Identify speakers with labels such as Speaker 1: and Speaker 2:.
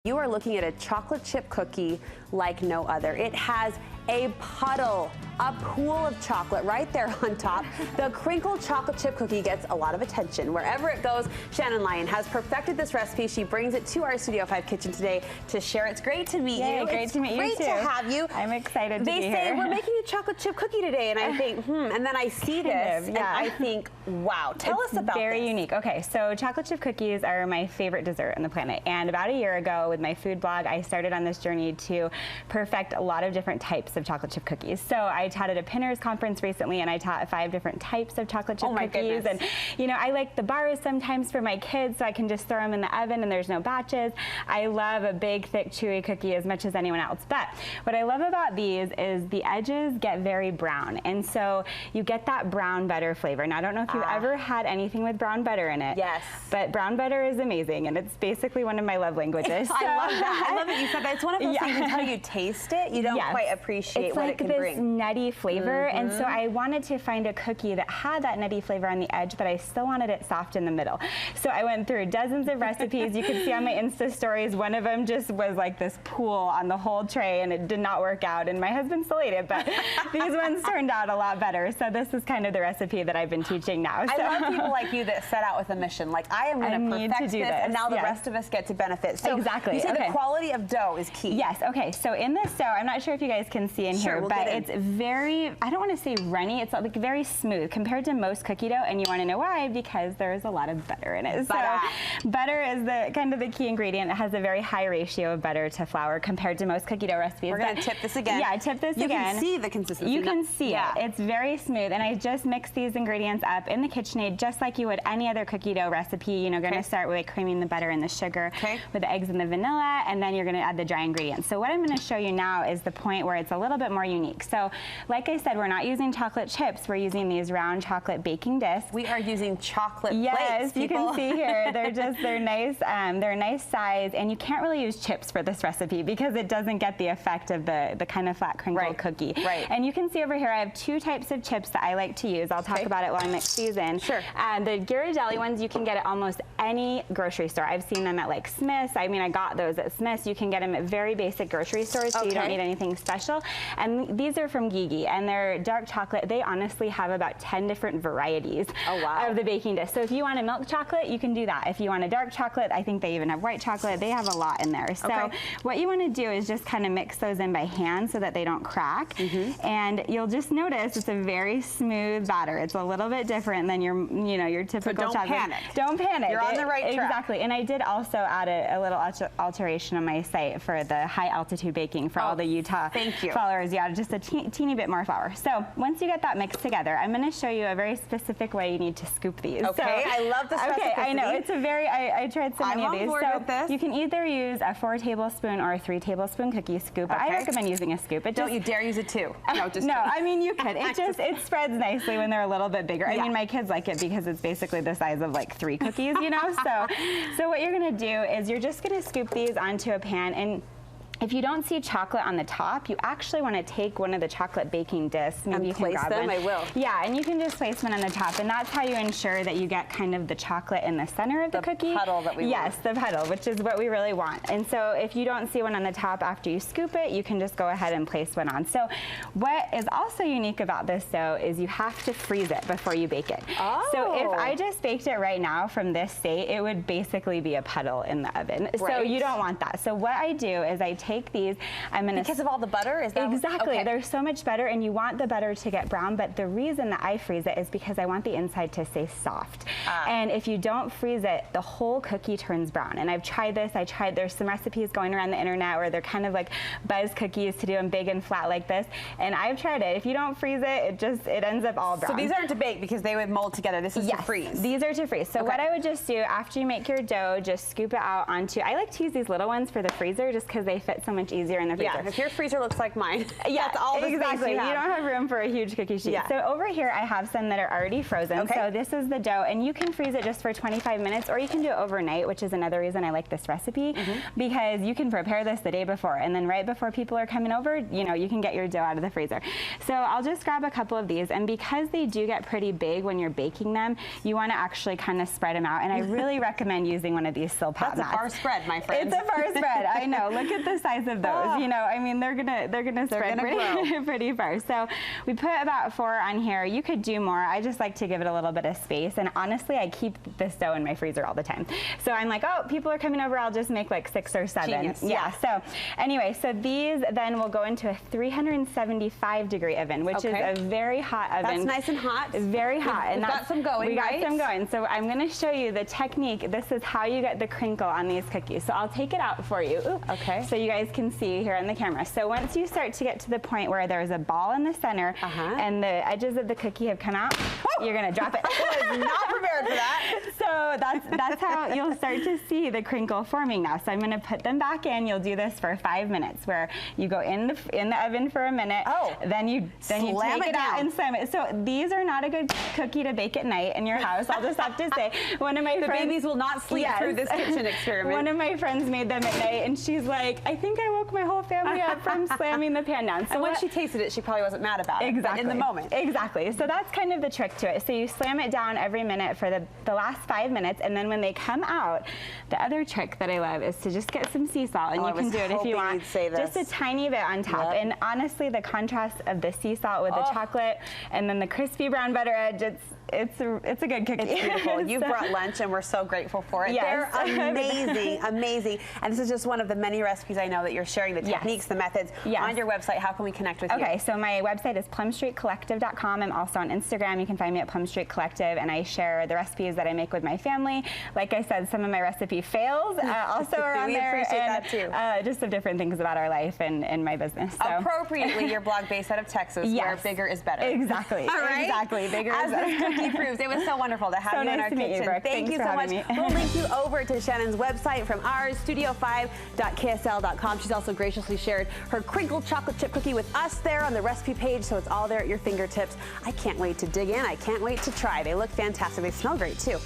Speaker 1: You are looking at a chocolate chip cookie like no other. It has a puddle, a pool of chocolate right there on top. The Crinkle chocolate chip cookie gets a lot of attention wherever it goes. Shannon Lyon has perfected this recipe. She brings it to our Studio 5 kitchen today to share. It's great to meet you.
Speaker 2: Great to meet you too.
Speaker 1: Great to have you.
Speaker 2: I'm excited to be here.
Speaker 1: They say we're making a chocolate chip cookie today, and I think, and then I see this, and I think, wow. Tell us about this.
Speaker 2: Very unique. Okay, so chocolate chip cookies are my favorite dessert on the planet, and about a year ago with my food blog, I started on this journey to perfect a lot of different types of chocolate chip cookies. So I taught at a Pinners conference recently, and I taught 5 different types of chocolate chip cookies.
Speaker 1: Goodness.
Speaker 2: And you know, I like the bars sometimes for my kids, so I can just throw them in the oven and there's no batches. I love a big, thick, chewy cookie as much as anyone else. But what I love about these is the edges get very brown, and so you get that brown butter flavor. Now, I don't know if you've ever had anything with brown butter in it.
Speaker 1: Yes.
Speaker 2: But brown butter is amazing, and it's basically one of my love languages. So.
Speaker 1: I love that. I love that you said that. It's one of those things until you taste it, you don't quite appreciate what it can bring.
Speaker 2: It's like this nutty flavor, and so I wanted to find a cookie that had that nutty flavor on the edge, but I still wanted it soft in the middle. So I went through dozens of recipes. You can see on my Insta stories, one of them just was like this pool on the whole tray, and it did not work out, and my husband still ate it, but these ones turned out a lot better. So this is kind of the recipe that I've been teaching now. So.
Speaker 1: I love people like you that set out with a mission, like I am going to perfect this, and now the rest of us get to benefit. So
Speaker 2: exactly.
Speaker 1: You said the quality of dough is key.
Speaker 2: Yes, okay, so in this dough, I'm not sure if you guys can see in here, but it's very, I don't want to say runny, it's like very smooth compared to most cookie dough, and you want to know why? Because there's a lot of butter in it.
Speaker 1: Butter.
Speaker 2: So butter is the kind of the key ingredient. It has a very high ratio of butter to flour compared to most cookie dough recipes.
Speaker 1: We're going to tip this again.
Speaker 2: Yeah, tip this again.
Speaker 1: You can see the consistency.
Speaker 2: You can see it. It's very smooth, and I just mix these ingredients up in the KitchenAid just like you would any other cookie dough recipe. You know, going to start with creaming the butter and the sugar with the eggs and the vanilla, and then you're going to add the dry ingredients. So what I'm going to show you now is the point where it's a little bit more unique. So like I said, we're not using chocolate chips. We're using these round chocolate baking discs.
Speaker 1: We are using chocolate plates.
Speaker 2: Yes, you can see here. They're nice. They're a nice size, and you can't really use chips for this recipe because it doesn't get the effect of the kind of flat crinkle cookie.
Speaker 1: Right.
Speaker 2: And you can see over here, I have 2 types of chips that I like to use. I'll talk about it while I mix these in.
Speaker 1: Sure.
Speaker 2: The Ghirardelli ones you can get at almost any grocery store. I've seen them at like Smith's. I mean, I got those at Smith's. You can get them at very basic grocery stores, so you don't need anything special. And these are from Gigi, and they're dark chocolate. They honestly have about 10 different varieties of the baking disc. So if you want a milk chocolate, you can do that. If you want a dark chocolate, I think they even have white chocolate. They have a lot in there. So what you want to do is just kind of mix those in by hand so that they don't crack. And you'll just notice it's a very smooth batter. It's a little bit different than your typical chocolate.
Speaker 1: Panic.
Speaker 2: Don't panic.
Speaker 1: You're on the right track.
Speaker 2: Exactly. And I did also add a little alteration on my site for the high altitude baking for all the Utah followers. Yeah, just a teeny bit more flour. So once you get that mixed together, I'm going to show you a very specific way you need to scoop these.
Speaker 1: Okay, so, I love this recipe.
Speaker 2: I know, it's a very, I tried so many of these.
Speaker 1: So
Speaker 2: you can either use a 4 tablespoon or a 3 tablespoon cookie scoop. I recommend using a scoop.
Speaker 1: Don't you dare use a 2. No, just
Speaker 2: no, I mean, you could. It spreads nicely when they're a little bit bigger. I mean, my kids like it because it's basically the size of like 3 cookies, you know? So what you're going to do is you're just going to scoop these onto a pan, and if you don't see chocolate on the top, you actually want to take one of the chocolate baking discs. Maybe you can grab one.
Speaker 1: I will.
Speaker 2: Yeah, and you can just place one on the top, and that's how you ensure that you get kind of the chocolate in the center of the cookie.
Speaker 1: The puddle that we want.
Speaker 2: Yes, the puddle, which is what we really want. And so if you don't see one on the top after you scoop it, you can just go ahead and place one on. So what is also unique about this dough is you have to freeze it before you bake it. So if I just baked it right now from this state, it would basically be a puddle in the oven. So you don't want that. So what I do is I take these,
Speaker 1: because of all the butter? Is that
Speaker 2: exactly. There's so much butter, and you want the butter to get brown, but the reason that I freeze it is because I want the inside to stay soft. And if you don't freeze it, the whole cookie turns brown. And I've tried this. There's some recipes going around the internet where they're kind of like buzz cookies to do them big and flat like this, and I've tried it. If you don't freeze it, it ends up all brown.
Speaker 1: So these aren't to bake because they would mold together. This is to freeze.
Speaker 2: These are to freeze. So what I would just do after you make your dough, just scoop it out onto, I like to use these little ones for the freezer just because they fit it so much easier in the freezer.
Speaker 1: Yeah, if your freezer looks like mine,
Speaker 2: yeah,
Speaker 1: that's all the
Speaker 2: exactly.
Speaker 1: space you have.
Speaker 2: You don't have room for a huge cookie sheet.
Speaker 1: Yeah.
Speaker 2: So over here I have some that are already frozen.
Speaker 1: Okay.
Speaker 2: So this is the dough, and you can freeze it just for 25 minutes, or you can do it overnight, which is another reason I like this recipe, because you can prepare this the day before, and then right before people are coming over, you know, you can get your dough out of the freezer. So I'll just grab a couple of these, and because they do get pretty big when you're baking them, you want to actually kind of spread them out, and I really recommend using one of these Silpat mats.
Speaker 1: That's a far spread, my friend.
Speaker 2: It's a far spread. I know. Look at the size of those. You know, I mean, they're gonna spread pretty far. So we put about 4 on here. You could do more. I just like to give it a little bit of space. And honestly, I keep this dough in my freezer all the time. So I'm like, oh, people are coming over. I'll just make like 6 or 7.
Speaker 1: Genius.
Speaker 2: Yeah. So anyway, so these then will go into a 375-degree oven, which is a very hot oven.
Speaker 1: That's nice and hot.
Speaker 2: Very hot.
Speaker 1: We've got some going.
Speaker 2: We got some going. So I'm going to show you the technique. This is how you get the crinkle on these cookies. So I'll take it out for you. Ooh.
Speaker 1: Okay.
Speaker 2: So you guys can see here on the camera. So once you start to get to the point where there's a ball in the center and the edges of the cookie have come out, you're going to drop it.
Speaker 1: I was not prepared for that.
Speaker 2: So that's how you'll start to see the crinkle forming now. So I'm going to put them back in. You'll do this for 5 minutes, where you go in the oven for a minute. Then you take it out and slam it. So these are not a good cookie to bake at night in your house. I'll just have to say, one of my friends,
Speaker 1: babies will not sleep through this kitchen experiment.
Speaker 2: One of my friends made them at night, and she's like, I think I woke my whole family up from slamming the pan down. So
Speaker 1: and when she tasted it, she probably wasn't mad about it.
Speaker 2: Exactly.
Speaker 1: But in the moment.
Speaker 2: Exactly. So that's kind of the trick to it. So you slam it down every minute for the last 5 minutes, and then when they come out, the other trick that I love is to just get some sea salt, and you can do it if you want. Just a tiny bit on top. And honestly, the contrast of the sea salt with the chocolate and then the crispy brown butter edge, it's a good cookie.
Speaker 1: It's beautiful. You brought lunch, and we're so grateful for it.
Speaker 2: Yes.
Speaker 1: They're amazing, amazing. And this is just one of the many recipes I know that you're sharing, the techniques, the methods. On your website, how can we connect with you?
Speaker 2: Okay, so my website is plumstreetcollective.com. I'm also on Instagram. You can find me at Plum Street Collective, and I share the recipes that I make with my family. Like I said, some of my recipe fails also are on there.
Speaker 1: We appreciate that too.
Speaker 2: Just some different things about our life and my business. So.
Speaker 1: Appropriately, your blog based out of Texas, where bigger is better.
Speaker 2: Exactly.
Speaker 1: All right?
Speaker 2: Exactly. Bigger is better.
Speaker 1: Proves. It was so wonderful to have you in our kitchen. Thank you so much. We'll link you over to Shannon's website from ours, studio5.ksl.com. She's also graciously shared her Crinkle chocolate chip cookie with us there on the recipe page, so it's all there at your fingertips. I can't wait to dig in. I can't wait to try. They look fantastic. They smell great too.